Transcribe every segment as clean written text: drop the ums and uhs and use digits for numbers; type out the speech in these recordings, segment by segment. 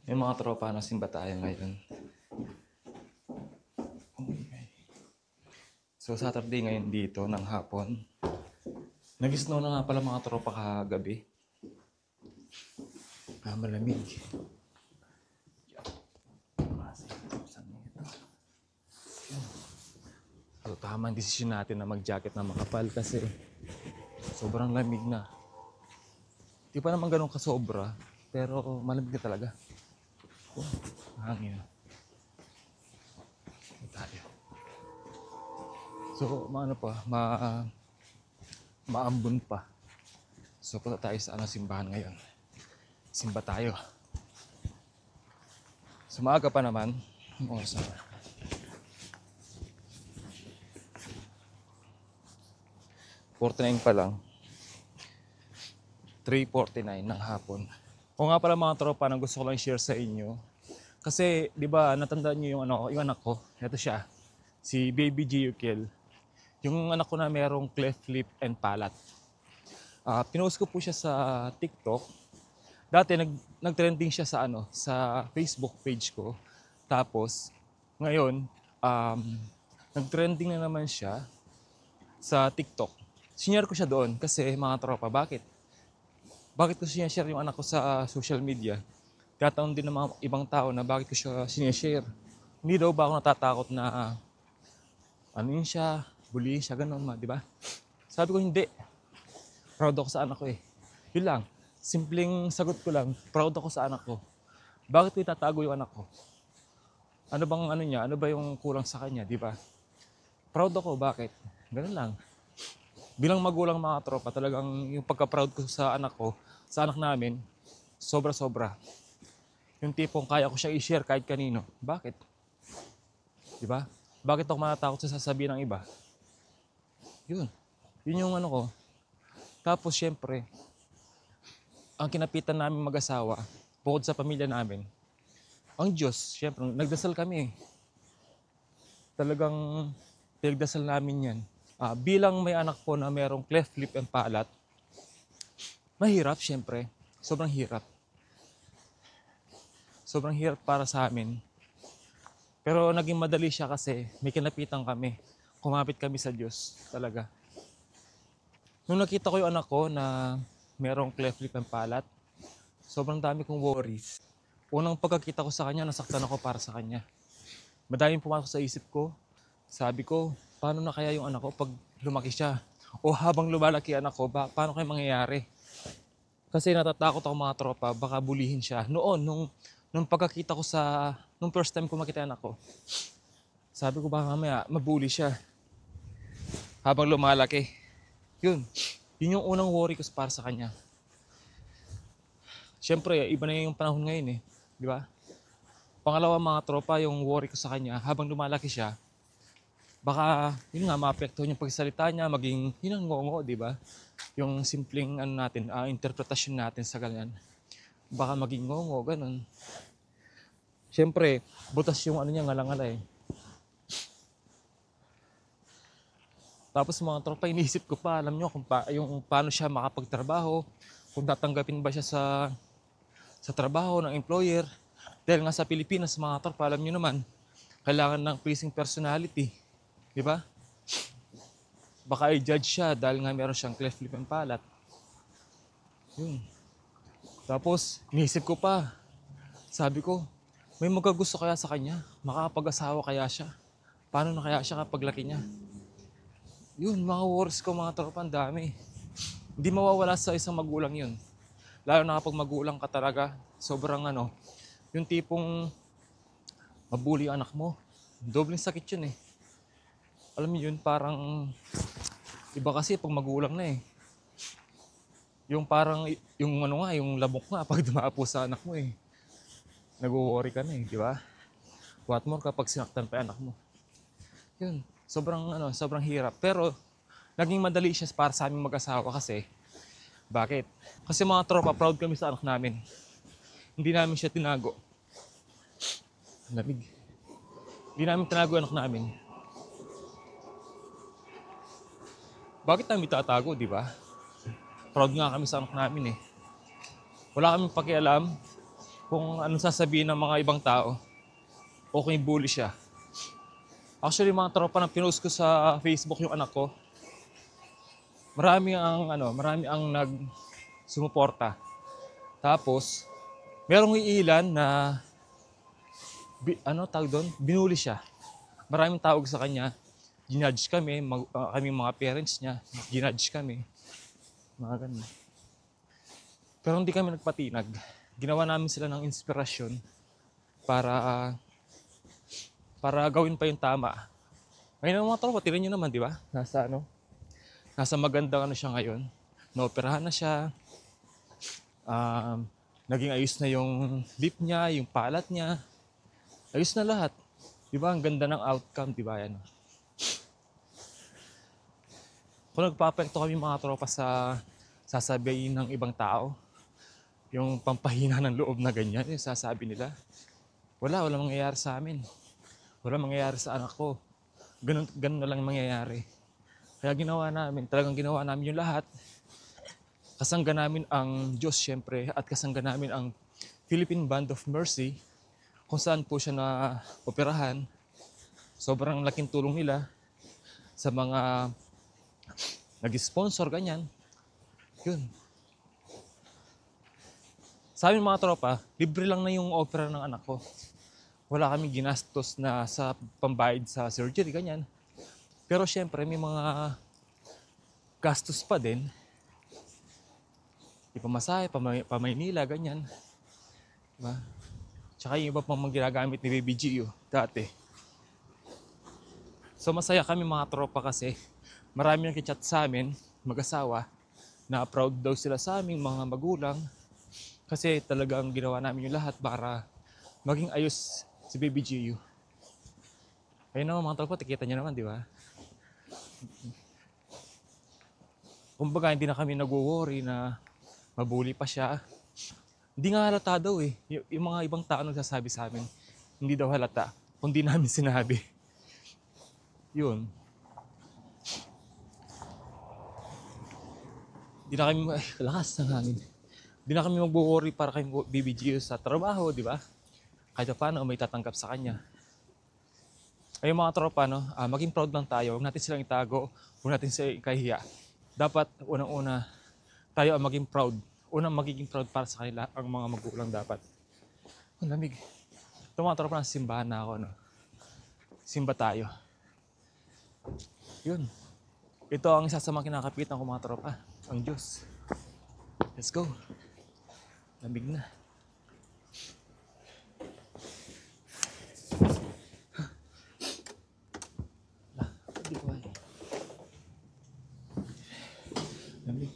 Yung mga tropa na simba tayo ngayon. So Saturday ngayon dito ng hapon. Nag-snow na nga pala mga tropa kagabi. Malamig. So tama ang desisyon natin na mag-jacket na makapal kasi sobrang lamig na. Di pa naman ganun kasobra, pero malamig na talaga. Oh, hangin. Tayo. So, maambon pa. So, punta tayo sa simbahan ngayon. Simba tayo. So, maaga pa naman. Oras na. 49 pa lang. 3:49 ng hapon. O nga pala mga tropa, nang gusto ko lang share sa inyo. Kasi, di ba, natandaan niyo yung anak ko. Ito siya. Si Baby Giyukil. Yung anak ko na merong cleft lip and palate. Pinost ko po siya sa TikTok. Dati nag-trending siya sa Facebook page ko. Tapos ngayon nag-trending na naman siya sa TikTok. Sinare ko siya doon kasi mga tropa, bakit ko sinashare yung anak ko sa social media? Tataon din ng mga ibang tao na bakit ko siya sinashare. Hindi daw ba ako natatakot na yun siya, bully siya, ganun di ba? Sabi ko hindi. Proud ako sa anak ko eh. Yun lang. Simpleng sagot ko lang, proud ako sa anak ko. Bakit ko itatago yung anak ko? Ano bang niya? Ano ba yung kulang sa kanya, di ba? Proud ako, bakit? Ganun lang. Bilang magulang mga tropa, talagang yung pagka-proud ko sa anak ko, sa anak namin, sobra-sobra. Yung tipong kaya ko siya i-share kahit kanino. Bakit? Di ba? Bakit ako matatakot sa sasabihin ng iba? Yun. Yun yung ko. Tapos syempre, ang kinapitan namin mag-asawa, bukod sa pamilya namin, ang Diyos, syempre, nagdasal kami. Talagang pinagdasal namin yan. Bilang may anak po na merong cleft lip and palate, mahirap syempre. Sobrang hirap. Sobrang hirap para sa amin. Pero naging madali siya kasi may kinapitan kami. Kumapit kami sa Diyos talaga. Nung nakita ko yung anak ko na merong cleft lip and palate, sobrang dami kong worries. Unang pagkakita ko sa kanya, nasaktan ako para sa kanya. Madaming pumasok sa isip ko. Sabi ko, paano na kaya yung anak ko pag lumaki siya? O habang lumalaki anak ko, paano kaya mangyayari? Kasi natatakot ako mga tropa, baka bulihin siya. Nung pagkakita ko nung first time ko makita anak ko, sabi ko baka mamaya mabuli siya. Habang lumalaki. Yun yung unang worry ko para sa kanya. Siyempre, iba na yung panahon ngayon eh. Di ba? Pangalawa mga tropa, yung worry ko sa kanya, habang lumalaki siya, baka, yun nga, maapektuhan yung pagsalita niya, maging, yun ang ngongo, di ba? Yung simpleng, interpretasyon natin sa ganyan. Baka maging ngongo, ganun. Siyempre, butas yung niya, ngalangala eh. Tapos mga tropa, iniisip ko pa, alam nyo, yung paano siya makapagtrabaho, kung tatanggapin ba siya sa trabaho ng employer. Dahil nga sa Pilipinas, mga tropa, alam nyo naman, kailangan ng pleasing personality. Di ba? Baka i-judge siya dahil nga meron siyang cleft lip and palate. Yun. Tapos, iniisip ko pa, sabi ko, may magagusto kaya sa kanya? Makakapag-asawa kaya siya? Paano na kaya siya kapag laki niya? Yun, mga worries ko mga tropa, ang dami. Hindi mawawala sa isang magulang yun. Lalo na kapag magulang ka talaga, sobrang yung tipong mabuli ang anak mo. Dobleng sakit yun eh. Alam mo yun, parang iba kasi pag magulang na eh. Yung parang, yung lamok nga pag dumaapo sa anak mo eh. Nag-worry ka na eh, di ba? What more kapag sinaktan pa anak mo. Yun, sobrang hirap. Pero, naging madali siya para sa aming mag-asawa kasi, bakit? Kasi mga tropa, proud kami sa anak namin. Hindi namin siya tinago. Lamig. Hindi namin tinago anak namin. Bakit namin tatago, di ba? Proud nga kami sa anak namin eh. Wala kaming pakialam kung anong sasabihin ng mga ibang tao o kung bully siya. Actually, mga tropa na pinost ko sa Facebook yung anak ko, marami ang nag sumuporta. Tapos, merong iilan na tawag doon, binuli siya. Maraming tawag sa kanya, ginudge kami, kami mga parents niya, ginudge kami, mga ganun. Pero hindi kami nagpatinag. Ginawa namin sila ng inspirasyon para para gawin pa yung tama. Ngayon mga tropa, tignan nyo naman, di ba? Nasa magandang siya ngayon. Naoperahan na siya. Naging ayos na yung lip niya, yung palat niya. Ayos na lahat. Di ba? Ang ganda ng outcome, di ba? Yan. Kung nagpapekto kami mga tropa sa sasabihin ng ibang tao, yung pampahina ng loob na ganyan, yung sasabi nila, wala mangyayari sa amin. Wala mangyayari sa anak ko. Ganun na lang mangyayari. Kaya talagang ginawa namin yung lahat. Kasangga namin ang Diyos syempre at kasangga namin ang Philippine Band of Mercy kung saan po siya na operahan. Sobrang laking tulong nila sa mga nag-sponsor, ganyan. Yun. Sa amin mga tropa, libre lang na yung opera ng anak ko. Wala kaming ginastos na sa pambayad sa surgery, ganyan. Pero syempre, may mga gastos pa din. Ipamasahe, pamaynila, ganyan. Diba? Tsaka yung iba pang mga ginagamit ni Baby Gio dati. So masaya kami mga tropa kasi marami nang kichat sa amin, mag-asawa, na proud daw sila sa aming mga magulang. Kasi talagang ginawa namin yung lahat para maging ayos si Baby Gio. Ayun naman mga tropa, tikita niyo naman, di ba? Kumbaga, hindi na kami nag-worry na mabuli pa siya. Hindi nga halata daw eh. Yung mga ibang tao nagsasabi sa amin, hindi daw halata. Kung di namin sinabi. Yun. Hindi na kami, lakas ng hangin. Hindi na kami mag-worry para kay Baby Gio sa trabaho, di ba? Kahit paano may tatanggap sa kanya. Ayun mga tropa, maging proud lang tayo. Huwag natin silang itago. Huwag natin sila ikahiya. Dapat unang-una tayo ang maging proud. Unang magiging proud para sa kanila ang mga magulang dapat. Ang lamig. Ito mga tropa, nasa simbahan na ako. Simba tayo. Yun. Ito ang isa sa mga kinakapitan ko mga tropa. Ang Diyos. Let's go. Lamig na. Hindi ko alam. Lamig.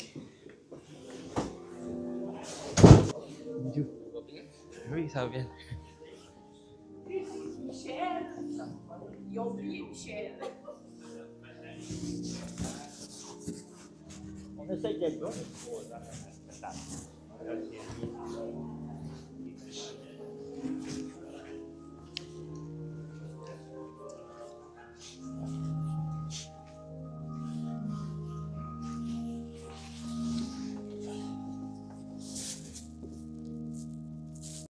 Uy, sabi yan. Michel, ils ont oublié Michel. On essaye d'être bon.